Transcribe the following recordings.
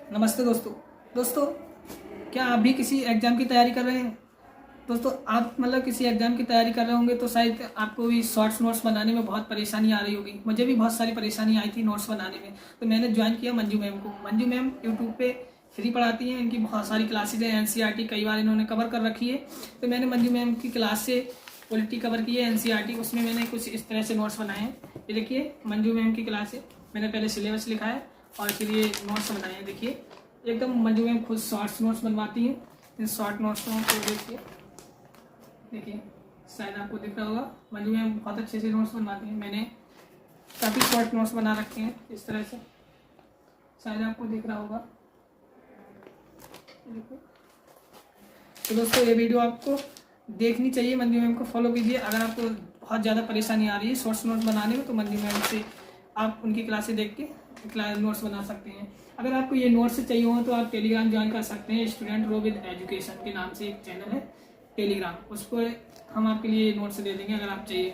नमस्ते दोस्तों। दोस्तों, क्या आप भी किसी एग्ज़ाम की तैयारी कर रहे हैं? दोस्तों, आप मतलब किसी एग्ज़ाम की तैयारी कर रहे होंगे तो शायद आपको भी शॉर्ट्स नोट्स बनाने में बहुत परेशानी आ रही होगी। मुझे भी बहुत सारी परेशानी आई थी नोट्स बनाने में, तो मैंने ज्वाइन किया मंजू मैम को। मंजू मैम यूट्यूब पे फ्री पढ़ाती हैं, इनकी बहुत सारी क्लासेज हैं। एनसीईआरटी कई बार इन्होंने कवर कर रखी है, तो मैंने मंजू मैम की क्लास से पॉलिटी कवर की है, एनसीईआरटी। उसमें मैंने कुछ इस तरह से नोट्स बनाए हैं। ये देखिए मंजू मैम की क्लास है। मैंने पहले सिलेबस लिखा है और फिर ये नोट्स बनाए हैं। देखिए एकदम मंजू मैम खुद शॉर्ट्स नोट्स बनवाती हैं। इन शॉर्ट नोट्स को देखिए शायद आपको दिख रहा होगा। मंजू मैम बहुत अच्छे से नोट्स बनवाती हैं। मैंने काफ़ी शॉर्ट नोट्स बना रखे हैं इस तरह से, शायद आपको दिख रहा होगा। देखिए, तो दोस्तों ये वीडियो आपको देखनी चाहिए। मंजू मैम को फॉलो कीजिए। अगर आपको बहुत ज़्यादा परेशानी आ रही है शॉर्ट्स नोट्स बनाने में, तो मंजू मैम से आप उनकी क्लासेस देख के नोट्स बना सकते हैं। अगर आपको ये नोट्स चाहिए हो तो आप टेलीग्राम ज्वाइन कर सकते हैं। स्टूडेंट रो विद एजुकेशन के नाम से एक चैनल है टेलीग्राम, उस पर हम आपके लिए नोट्स दे देंगे अगर आप चाहिए।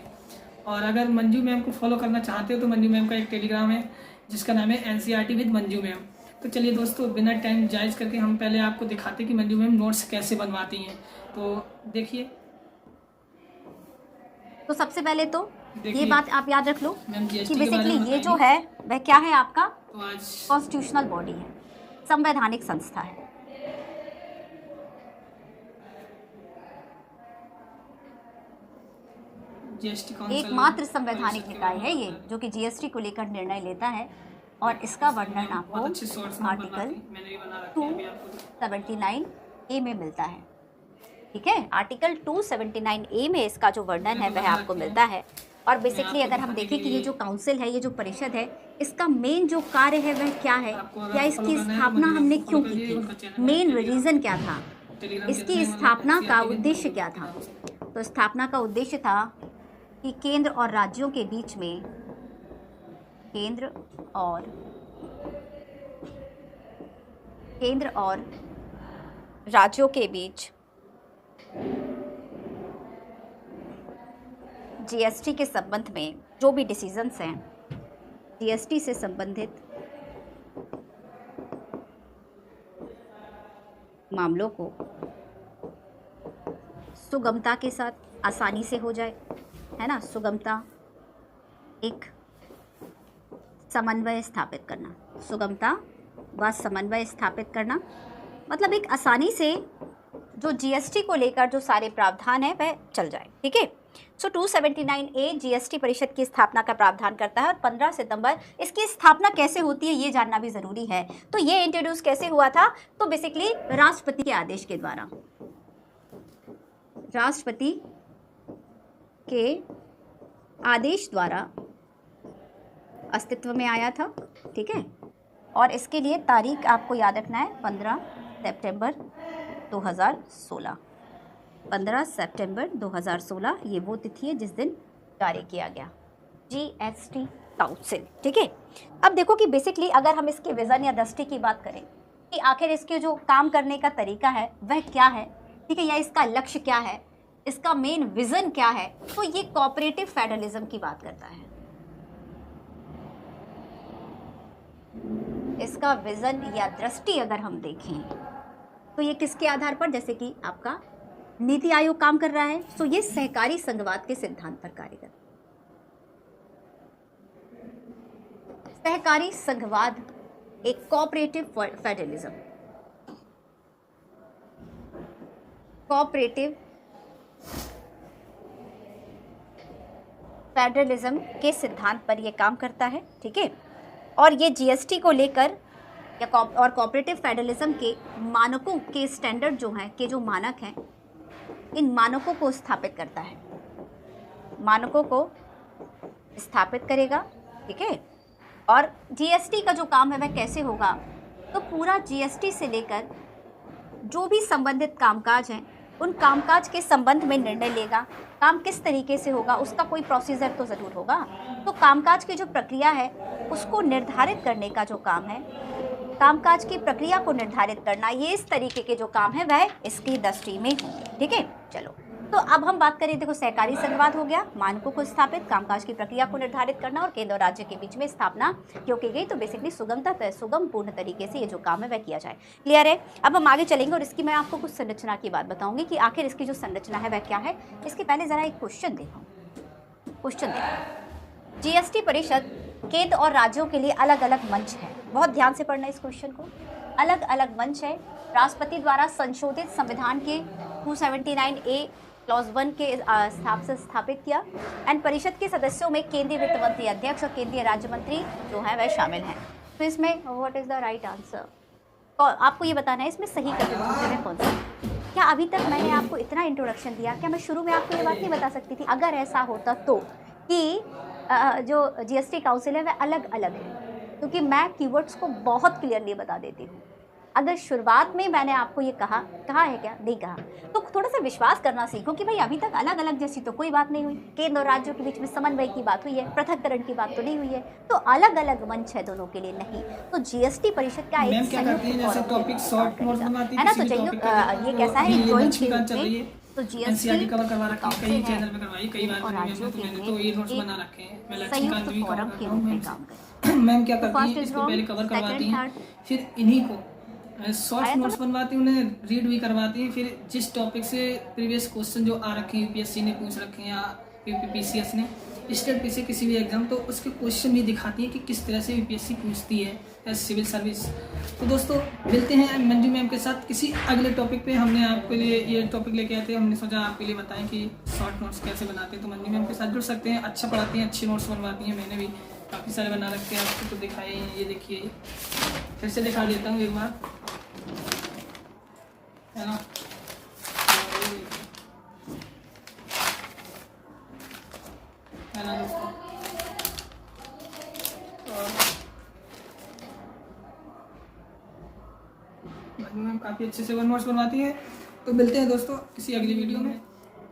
और अगर मंजू मैम को फॉलो करना चाहते हो तो मंजू मैम का एक टेलीग्राम है जिसका नाम है एनसीईआरटी विद मंजू मैम। तो चलिए दोस्तों, बिना टाइम जायज़ करके हम पहले आपको दिखाते कि मंजू मैम नोट्स कैसे बनवाती हैं। तो देखिए। तो सबसे पहले तो ये बात आप याद रख लो कि के बारे में बेसिकली ये जो है वह क्या है, आपका तो आज कॉन्स्टिट्यूशनल बॉडी है, संवैधानिक संस्था है। जीएसटी एकमात्र संवैधानिक निकाय है ये जो कि जीएसटी को लेकर निर्णय लेता है, और इसका वर्णन आपको आर्टिकल 279A में मिलता है। ठीक है, आर्टिकल 279A में इसका जो वर्णन है वह आपको मिलता है। और बेसिकली अगर हम देखें कि ये जो काउंसिल है, ये जो परिषद है, इसका मेन जो कार्य है वह क्या है, या इसकी स्थापना हमने क्यों की थी, मेन रीज़न क्या था, इसकी स्थापना का उद्देश्य क्या था। तो स्थापना का उद्देश्य था कि केंद्र और राज्यों के बीच में, केंद्र और राज्यों के बीच जीएसटी के संबंध में जो भी डिसीजंस हैं, जीएसटी से संबंधित मामलों को सुगमता के साथ आसानी से हो जाए, है ना। सुगमता, एक समन्वय स्थापित करना, सुगमता व समन्वय स्थापित करना, मतलब एक आसानी से जो जीएसटी को लेकर जो सारे प्रावधान है वह चल जाए। ठीक है, सो 279A जीएसटी परिषद की स्थापना का प्रावधान करता है। और 15 सितंबर इसकी स्थापना कैसे होती है ये जानना भी ज़रूरी है। तो ये इंट्रोड्यूस कैसे हुआ था, तो बेसिकली राष्ट्रपति के आदेश के द्वारा, राष्ट्रपति के आदेश द्वारा अस्तित्व में आया था। ठीक है, और इसके लिए तारीख आपको याद रखना है 15 सितंबर 2016। 15 सितंबर 2016 ये वो तिथि है जिस दिन जारी किया गया जीएसटी काउंसिल। ठीक है, अब देखो कि बेसिकली अगर हम इसके विज़न या दृष्टि की बात करें कि आखिर इसके जो काम करने का तरीका है वह क्या है, ठीक है, या इसका लक्ष्य क्या है, इसका मेन विज़न क्या है, तो ये कोऑपरेटिव फेडरलिज्म की बात करता है। इसका विज़न या दृष्टि अगर हम देखें तो ये किसके आधार पर, जैसे कि आपका नीति आयोग काम कर रहा है, तो ये सहकारी संघवाद के सिद्धांत पर कार्य करता है। सहकारी संघवाद एक कोऑपरेटिव फेडरलिज्म, कोऑपरेटिव फेडरलिज्म के सिद्धांत पर यह काम करता है। ठीक है, और ये जीएसटी को लेकर और कोऑपरेटिव फेडरलिज्म के मानकों के स्टैंडर्ड जो हैं, के जो मानक हैं, इन मानकों को स्थापित करता है, मानकों को स्थापित करेगा। ठीक है, और जीएसटी का जो काम है वह कैसे होगा, तो पूरा जीएसटी से लेकर जो भी संबंधित कामकाज हैं उन कामकाज के संबंध में निर्णय लेगा। काम किस तरीके से होगा उसका कोई प्रोसीजर तो ज़रूर होगा। तो कामकाज की जो प्रक्रिया है उसको निर्धारित करने का जो काम है, कामकाज की प्रक्रिया को निर्धारित करना, ये इस तरीके के जो काम है वह इसकी दृष्टि में होंगे। ठीक है, चलो तो अब हम बात करें, देखो सहकारी संघवाद हो गया, मानकों को स्थापित, कामकाज की प्रक्रिया को निर्धारित करना और केंद्र और राज्य के बीच में स्थापना क्यों की गई, तो बेसिकली सुगम पूर्ण तरीके से ये जो काम है वह किया जाए। क्लियर है। अब हम आगे चलेंगे और इसकी मैं आपको कुछ संरचना की बात बताऊंगी कि आखिर इसकी जो संरचना है वह क्या है। इसके पहले जरा एक क्वेश्चन देखो, जीएसटी परिषद केंद्र और राज्यों के लिए अलग अलग मंच है। बहुत ध्यान से पढ़ना इस क्वेश्चन को। अलग अलग मंच है, राष्ट्रपति द्वारा संशोधित संविधान के 279A क्लॉज 1 के हिसाब से स्थापित किया। एंड परिषद के सदस्यों में केंद्रीय वित्त मंत्री अध्यक्ष और केंद्रीय राज्य मंत्री जो है वह शामिल हैं। तो इसमें what is the right answer, तो आपको ये बताना है इसमें सही कथन है कौन सा। क्या अभी तक मैंने आपको इतना इंट्रोडक्शन दिया, क्या मैं शुरू में आपको ये बात नहीं बता सकती थी अगर ऐसा होता तो कि जो जीएसटी काउंसिल है वह अलग अलग है, क्योंकि मैं कीवर्ड्स को बहुत क्लियरली बता देती हूँ। अगर शुरुआत में मैंने आपको ये कहा है क्या, नहीं कहा, तो थोड़ा सा विश्वास करना सीखो कि भाई अभी तक अलग अलग जैसी तो कोई बात नहीं हुई, केंद्र और राज्यों के बीच में समन्वय की बात हुई है, पृथककरण की बात तो नहीं हुई है, तो अलग अलग मंच है दोनों के लिए नहीं। तो जीएसटी परिषद का एक संयुक्त है ना। तो ये कैसा है, ड्राइंग के रूप में, तो जीएसटी कवर करवा रखी है, कई चैनल पे करवाई, कई बार तो ये नोट्स बना रखे हैं, मैं लक्ष्मी कांत भी कवर करता हूं। मैम क्या करती हैं, इसको पहले कवर करवाती हैं, फिर इन्हीं को शॉर्ट नोट्स बनवाती हैं, उन्हें रीड भी करवाती हैं, फिर जिस टॉपिक से प्रीवियस क्वेश्चन जो आ रखे हैं, यूपीएससी ने पूछ रखे हैं या यूपीपीसीएस ने, स्टेट पे से किसी भी एग्जाम, तो उसके क्वेश्चन भी दिखाती है कि किस तरह से यूपीएससी पूछती है सिविल सर्विस। तो दोस्तों मिलते हैं मंजू मैम के साथ किसी अगले टॉपिक पे। हमने आपके लिए ये टॉपिक लेके आए थे, हमने सोचा आपके लिए बताएं कि शॉर्ट नोट्स कैसे बनाते हैं, तो मंजू मैम के साथ जुड़ सकते हैं। अच्छा पढ़ाती हैं, अच्छे नोट्स बनवाती हैं, मैंने भी काफ़ी सारे बना रखे हैं, आपको तो दिखाए हैं, ये देखिए फिर से दिखा देता हूँ एक बार, है ना। है ना दोस्तों, मंजू मैम काफ़ी अच्छे से नोट्स बनवाती है। तो मिलते हैं दोस्तों किसी अगली वीडियो में,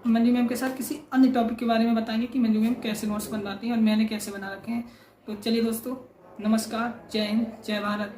मंजू मैम के साथ किसी अन्य टॉपिक के बारे में बताएंगे कि मंजू मैम कैसे नोट्स बनवाती हैं और मैंने कैसे बना रखे हैं। तो चलिए दोस्तों, नमस्कार, जय हिंद, जय भारत।